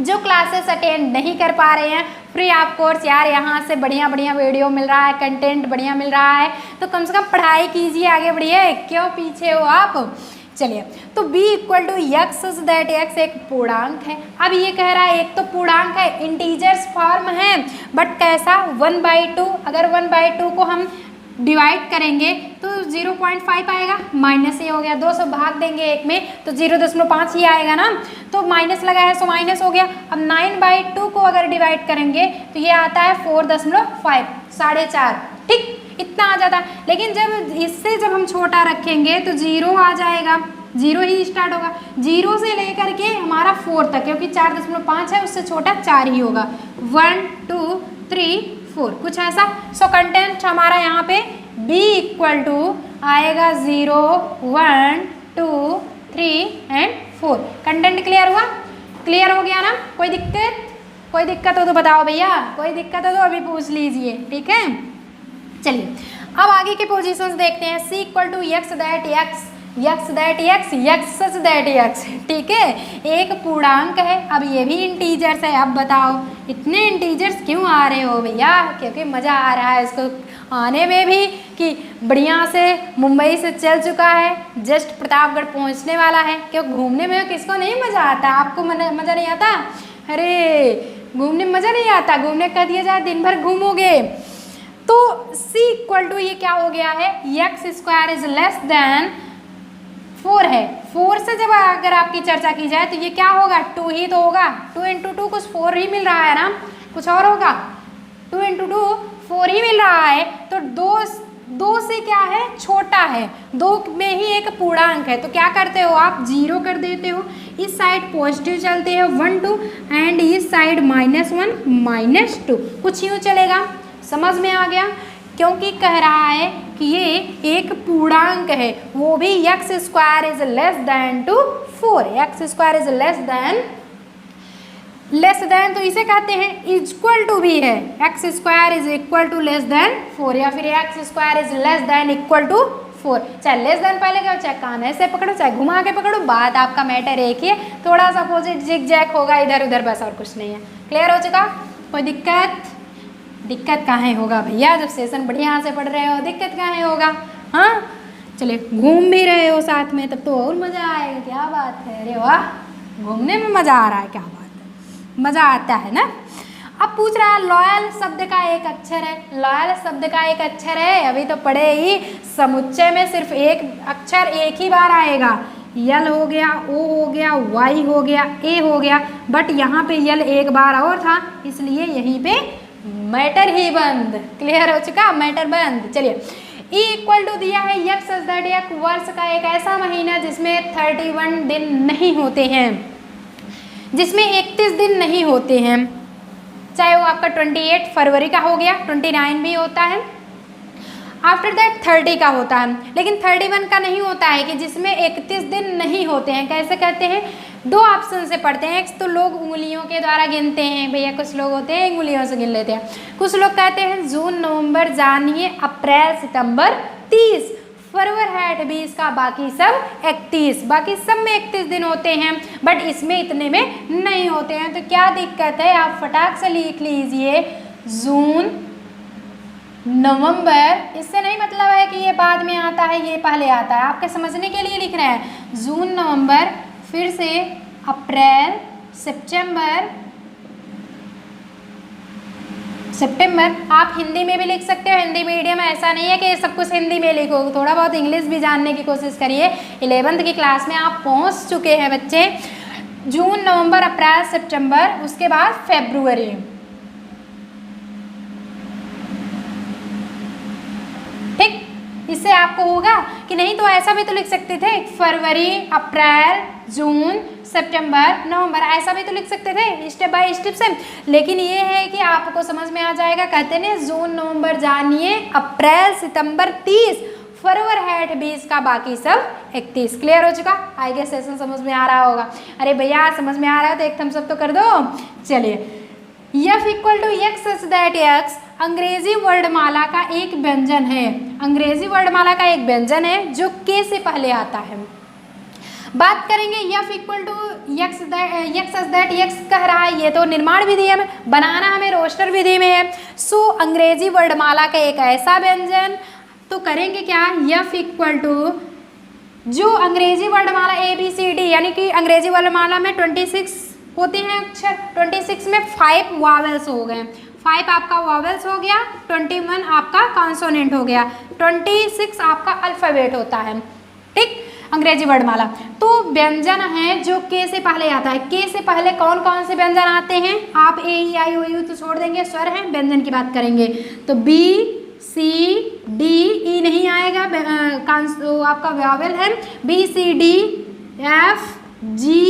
जो क्लासेस अटेंड नहीं कर पा रहे हैं। फ्री ऑफ कोर्स यार, यहाँ से बढ़िया वीडियो मिल रहा है, कंटेंट बढ़िया मिल रहा है, तो कम से कम पढ़ाई कीजिए, आगे बढ़िए, क्यों पीछे हो आप। चलिए, तो b equal to x such that x एक पूर्णांक है। अब ये कह रहा है एक तो पूर्णांक है, इंटीजर्स फॉर्म है, बट कैसा, 1/2। अगर 1/2 को हम डिवाइड करेंगे तो 0.5 आएगा, माइनस ये हो गया, 2 से भाग देंगे एक में तो 0.5 ही आएगा ना, तो माइनस लगा है सो माइनस हो गया। अब 9/2 को अगर डिवाइड करेंगे तो ये आता है 4.5, 4.5। ठीक, इतना आ जाता है। लेकिन जब इससे जब हम छोटा रखेंगे तो 0 आ जाएगा, 0 ही स्टार्ट होगा, 0 से लेकर के हमारा 4 तक, क्योंकि 4.5 है उससे छोटा 4 ही होगा। 1 2 3 4, कुछ ऐसा। सो कंटेंट हमारा यहाँ पे b इक्वल टू आएगा 0 1 2 3 एंड 4। कंटेंट क्लियर हुआ, क्लियर हो गया ना, कोई दिक्कत कोई दिक्कत हो तो बताओ भैया, कोई दिक्कत हो तो अभी पूछ लीजिए, ठीक है। चलिए अब आगे के पोजीशंस देखते हैं। C equal to x that x, x that x, x such that x, ठीक है। एक पूर्णांक है, अब ये भी इंटीजर्स है। अब बताओ इतने इंटीजर्स क्यों आ रहे हो भैया? क्योंकि मज़ा आ रहा है इसको आने में भी, कि बढ़िया से मुंबई से चल चुका है, जस्ट प्रतापगढ़ पहुंचने वाला है। क्यों घूमने में किसको नहीं मज़ा आता? आपको मज़ा नहीं आता? अरे घूमने में मज़ा नहीं आता? घूमने कह दिया जाए दिन भर घूमोगे। तो c इक्वल टू ये क्या हो गया है, x square is less than 4 है। 4 से जब अगर आपकी चर्चा की जाए तो ये क्या होगा, 2 ही तो होगा। 2 × 2 कुछ 4 ही मिल रहा है ना, कुछ और होगा। 2 × 2 4 ही मिल रहा है। तो 2 से क्या है, छोटा है। 2 में ही एक पूर्णांक है, तो क्या करते हो आप, 0 कर देते हो। इस साइड पॉजिटिव चलते हैं 1 2, एंड इस साइड -1 -2, कुछ यूँ चलेगा। समझ में आ गया? क्योंकि कह रहा है कि ये एक पूर्णांक है, वो भी x square is less than to 4। X square is less than तो इसे कहते हैं इक्वल टू भी है। X square is equal to less than 4, या फिर x square is less than equal to 4। चाहे लेस देन पहले करो, चाहे कान से पकड़ो, चाहे घुमा के पकड़ो, बात आपका मैटर एक ही है। थोड़ा सा अपोजिट जिग जैक होगा इधर उधर, बस और कुछ नहीं है। क्लियर हो चुका? कोई दिक्कत कहाँ होगा भैया? जब सेशन बढ़िया से पढ़ रहे हो, दिक्कत कहाँ होगा? हाँ चलिए, घूम भी रहे हो साथ में, तब तो और मज़ा आएगा। क्या बात है, अरे वाह, घूमने में मज़ा आ रहा है, क्या बात है, मज़ा आता है ना। अब पूछ रहा है लॉयल शब्द का एक अक्षर है। लॉयल शब्द का एक अक्षर है, अभी तो पढ़े ही, समुच्चय में सिर्फ एक अक्षर एक ही बार आएगा। यल हो गया, ओ हो गया, वाई हो गया, ए हो गया, बट यहाँ पे यल एक बार और था, इसलिए यहीं पे मैटर ही बंद। क्लियर हो चुका? मैटर बंद। चलिए ई इक्वल टू दिया है यक्स दैट एक वर्ष का एक ऐसा महीना जिसमें 31 दिन नहीं होते हैं, जिसमें 31 दिन नहीं होते हैं। चाहे वो आपका 28 फरवरी का हो गया, 29 भी होता है, आफ्टर दैट 30 का होता है, लेकिन 31 का नहीं होता है, कि जिसमें 31 दिन नहीं होते हैं। कैसे कहते हैं? 2 ऑप्शन से पढ़ते हैं। एक तो लोग उंगलियों के द्वारा गिनते हैं भैया, कुछ लोग होते हैं उंगलियों से गिन लेते हैं। कुछ लोग कहते हैं जून नवंबर जानिए अप्रैल सितंबर 30, फरवर है 20 का, बाकी सब 31। बाकी सब में 31 दिन होते हैं, बट इसमें इतने में नहीं होते हैं। तो क्या दिक्कत है? आप फटाक से लिख लीजिए जून नवंबर। इससे नहीं मतलब है कि ये बाद में आता है, ये पहले आता है, आपके समझने के लिए लिख रहे हैं। जून नवंबर, फिर से अप्रैल सितंबर। आप हिंदी में भी लिख सकते हो, हिंदी मीडियम, ऐसा नहीं है कि सब कुछ हिंदी में लिखो, थोड़ा बहुत इंग्लिश भी जानने की कोशिश करिए। 11th की क्लास में आप पहुंच चुके हैं बच्चे। जून नवंबर अप्रैल सितंबर, उसके बाद फरवरी। ठीक, इससे आपको होगा कि नहीं तो ऐसा भी तो लिख सकते थे, फरवरी अप्रैल जून सितंबर नवंबर, ऐसा भी तो लिख सकते थे स्टेप बाय स्टेप से। लेकिन ये है कि आपको समझ में आ जाएगा। कहते हैं जून नवंबर जानिए अप्रैल सितंबर 30, फरवर है 20 का, बाकी सब 31। क्लियर हो चुका? आई गेस सेशन समझ में आ रहा होगा। अरे भैया समझ में आ रहा है तो एक थम्स अप तो कर दो। चलिए F equal to x such that x अंग्रेजी वर्णमाला का एक व्यंजन है। अंग्रेजी वर्णमाला का एक व्यंजन है जो के से पहले आता है। बात करेंगे F equal to x such that x कह रहा है, ये तो निर्माण विधि है, बनाना हमें रोस्टर विधि में है। सो अंग्रेजी वर्णमाला का एक ऐसा व्यंजन, तो करेंगे क्या, F इक्वल टू जो अंग्रेजी वर्णमाला ABCD, यानी कि अंग्रेजी वर्णमाला में 26 होते हैं अक्षर, 26 में 5 वावेल्स हो गए। 5 आपका वावेल्स हो गया, 21 आपका कॉन्सोनेंट हो गया, 26 आपका अल्फाबेट होता है। ठीक, अंग्रेजी वर्णमाला तो व्यंजन है जो के से पहले आता है। के से पहले कौन कौन से व्यंजन आते हैं? आप ए ई आई ओ यू तो छोड़ देंगे, स्वर हैं, व्यंजन की बात करेंगे तो बी सी डी, ई नहीं आएगा, आपका वावेल है, B C D F G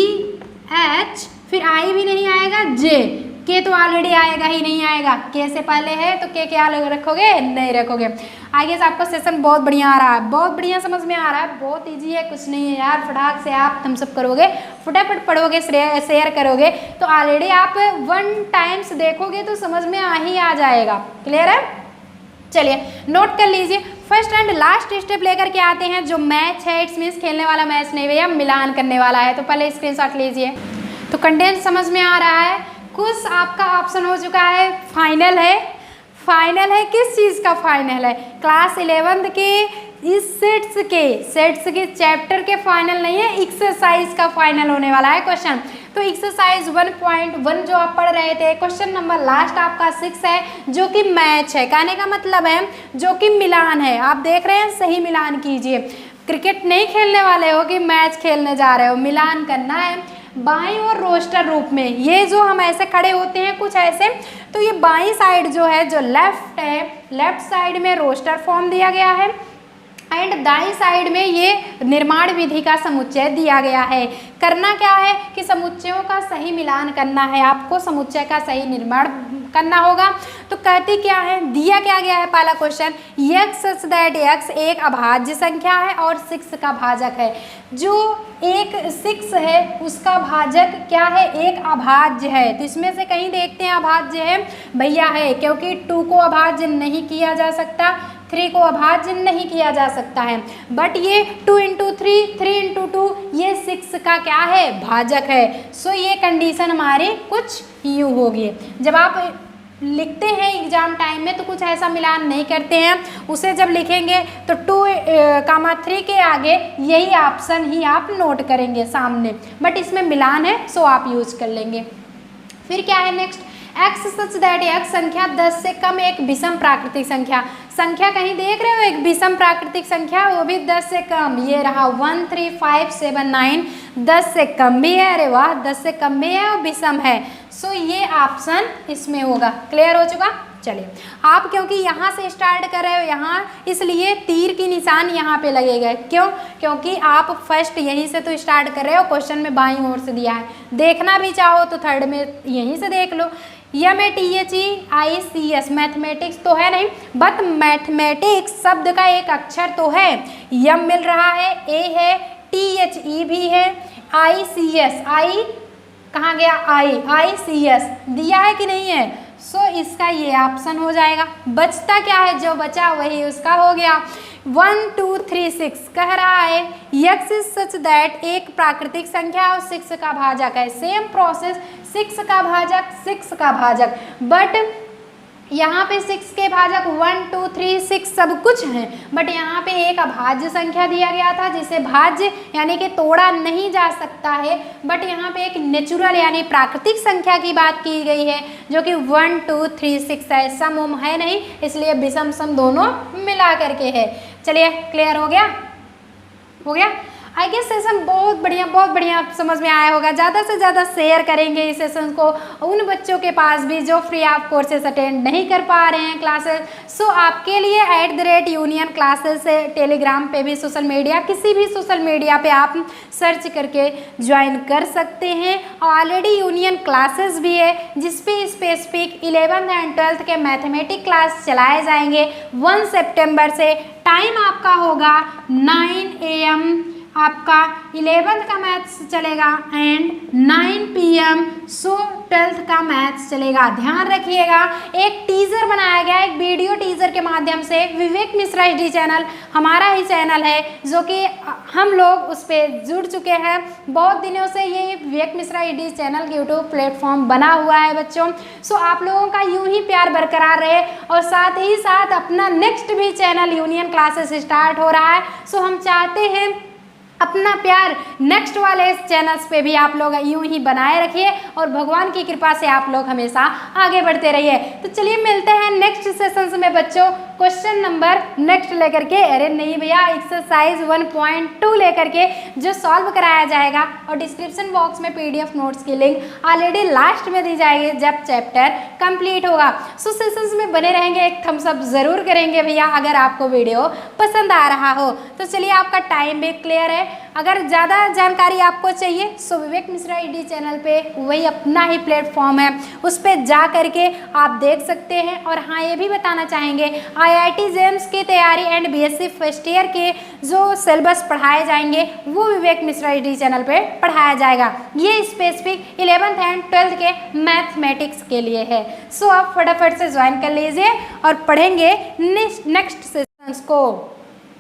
H, फिर आई भी नहीं आएगा, जे, के तो ऑलरेडी आएगा ही नहीं आएगा, के से पहले है तो के क्या रखोगे, नहीं रखोगे। आई गेस आपका सेशन बहुत बढ़िया आ रहा है, बहुत बढ़िया समझ में आ रहा है, बहुत इजी है, कुछ नहीं है यार, फटाक से आप थम्स अप करोगे, फटाफट पढ़ोगे, शेयर करोगे तो ऑलरेडी आप 1 टाइम्स देखोगे तो समझ में ही आ जाएगा। क्लियर है? चलिए नोट कर लीजिए। फर्स्ट एंड लास्ट स्टेप लेकर के आते हैं, जो मैच है, इट्स मीन्स खेलने वाला मैच नहीं भैया, मिलान करने वाला है। तो पहले स्क्रीनशॉट लीजिए। तो कंटेंट समझ में आ रहा है, कुछ आपका ऑप्शन हो चुका है, फाइनल है। फाइनल है, किस चीज़ का फाइनल है? क्लास 11 के इस सेट्स के चैप्टर के फाइनल नहीं है, एक्सरसाइज का फाइनल होने वाला है क्वेश्चन। तो एक्सरसाइज 1.1 जो आप पढ़ रहे थे, क्वेश्चन नंबर लास्ट आपका 6 है, जो कि मैच है। कहने का मतलब है जो कि मिलान है। आप देख रहे हैं, सही मिलान कीजिए। क्रिकेट नहीं खेलने वाले हो कि मैच खेलने जा रहे हो, मिलान करना है बाईं और रोस्टर रूप में। ये जो हम ऐसे खड़े होते हैं कुछ ऐसे, तो ये बाईं साइड जो है, जो लेफ्ट है, लेफ्ट साइड में रोस्टर फॉर्म दिया गया है एंड दाईं साइड में ये निर्माण विधि का समुच्चय दिया गया है। करना क्या है कि समुच्चयों का सही मिलान करना है, आपको समुच्चय का सही निर्माण करना होगा। तो कहती क्या है, दिया क्या गया है पहला question, x such that x एक अभाज्य संख्या है और 6 का भाजक है। जो एक 6 है उसका भाजक क्या है, एक अभाज्य है। तो इसमें से कहीं देखते हैं अभाज्य है, भैया है, क्योंकि 2 को अभाज्य नहीं किया जा सकता, 3 को अभाज्य नहीं किया जा सकता है, बट ये 2 इंटू 3, 3 इंटू 2, ये 6 का क्या है, भाजक है। सो ये कंडीशन हमारी कुछ यूँ होगी। जब आप लिखते हैं एग्जाम टाइम में तो कुछ ऐसा मिलान नहीं करते हैं, उसे जब लिखेंगे तो 2, 3 के आगे यही ऑप्शन ही आप नोट करेंगे सामने, बट इसमें मिलान है सो आप यूज कर लेंगे। फिर क्या है next, x such that x संख्या 10 से कम एक विषम प्राकृतिक संख्या। संख्या कहीं देख रहे हो, एक विषम प्राकृतिक संख्या, वो भी 10 से कम। ये रहा 1 3 5 7 9, 10 से कम भी है, अरे वाह, 10 से कम भी है और विषम है। सो ये ऑप्शन इसमें होगा। क्लियर हो चुका? चलिए, आप क्योंकि यहाँ से स्टार्ट कर रहे हो यहाँ, इसलिए तीर की निशान यहाँ पे लगेगा। क्यों? क्योंकि आप फर्स्ट यहीं से तो स्टार्ट कर रहे हो, क्वेश्चन में बाईं ओर से दिया है। देखना भी चाहो तो थर्ड में यहीं से देख लो। MATHEICS मैथमेटिक्स तो है नहीं, बट मैथमेटिक्स शब्द का एक अक्षर तो है, यम मिल रहा है, ए है, THE भी है, ICS, आई कहाँ गया, ICS दिया है कि नहीं है। सो इसका ये ऑप्शन हो जाएगा। बचता क्या है, जो बचा वही उसका हो गया। 1 2 3 6 कह रहा है x इज सच दैट एक प्राकृतिक संख्या और 6 का भाजक है। सेम प्रोसेस, 6 का भाजक, 6 का भाजक, बट यहाँ पे 6 के भाजक 1 2 3 6 सब कुछ हैं, बट यहाँ पे एक अभाज्य संख्या दिया गया था जिसे भाज्य यानी कि तोड़ा नहीं जा सकता है, बट यहाँ पे एक नेचुरल यानी प्राकृतिक संख्या की बात की गई है जो कि 1 2 3 6 है। सम उम है नहीं, इसलिए विषम सम दोनों मिला करके है। चलिए, क्लियर हो गया? हो गया? आई गेस सेशन बहुत बढ़िया समझ में आया होगा। ज़्यादा से ज़्यादा शेयर करेंगे इस सेशन को उन बच्चों के पास भी जो फ्री ऑफ कोर्सेज अटेंड नहीं कर पा रहे हैं क्लासेस। सो आपके लिए @union क्लासेस से टेलीग्राम पे भी, सोशल मीडिया, किसी भी सोशल मीडिया पे आप सर्च करके ज्वाइन कर सकते हैं। ऑलरेडी यूनियन क्लासेस भी है जिसपे स्पेसिफिक 11th एंड 12th के मैथमेटिक्स क्लास चलाए जाएंगे 1 सितंबर से। टाइम आपका होगा 9 AM, आपका 11th का मैथ्स चलेगा एंड 9 PM। सो 12th का मैथ्स चलेगा। ध्यान रखिएगा, एक टीजर बनाया गया है, एक वीडियो टीजर के माध्यम से। विवेक मिश्रा HD चैनल हमारा ही चैनल है जो कि हम लोग उस पर जुड़ चुके हैं बहुत दिनों से। ये Vivek Mishra HD channel YouTube platform बना हुआ है बच्चों। सो आप लोगों का यूं ही प्यार बरकरार रहे और साथ ही साथ अपना नेक्स्ट भी चैनल यूनियन क्लासेस स्टार्ट हो रहा है। सो हम चाहते हैं अपना प्यार नेक्स्ट वाले इस चैनल्स पे भी आप लोग यूं ही बनाए रखिए और भगवान की कृपा से आप लोग हमेशा आगे बढ़ते रहिए। तो चलिए मिलते हैं नेक्स्ट सेशंस में बच्चों, क्वेश्चन नंबर नेक्स्ट लेकर के, अरे नहीं भैया, एक्सरसाइज 1.2 लेकर के जो सॉल्व कराया जाएगा। और डिस्क्रिप्शन बॉक्स में PDF नोट्स की लिंक ऑलरेडी लास्ट में दी जाएगी जब चैप्टर कंप्लीट होगा। सो सेशंस में बने रहेंगे, एक थम्स अप जरूर करेंगे भैया अगर आपको वीडियो पसंद आ रहा हो। तो चलिए, आपका टाइम भी क्लियर है, अगर ज़्यादा जानकारी आपको चाहिए सो विवेक मिश्रा ईडी चैनल पे वही अपना ही प्लेटफॉर्म है, उस पर जा करके आप देख सकते हैं। और हाँ, ये भी बताना चाहेंगे IIT जेम्स की तैयारी एंड BSc फर्स्ट ईयर के जो सिलेबस पढ़ाए जाएंगे वो विवेक मिश्रा ईडी चैनल पे पढ़ाया जाएगा। ये स्पेसिफिक 11th एंड 12th के मैथमेटिक्स के लिए है। सो आप फटाफट से ज्वाइन कर लीजिए और पढ़ेंगे नेक्स्ट सेशंस को।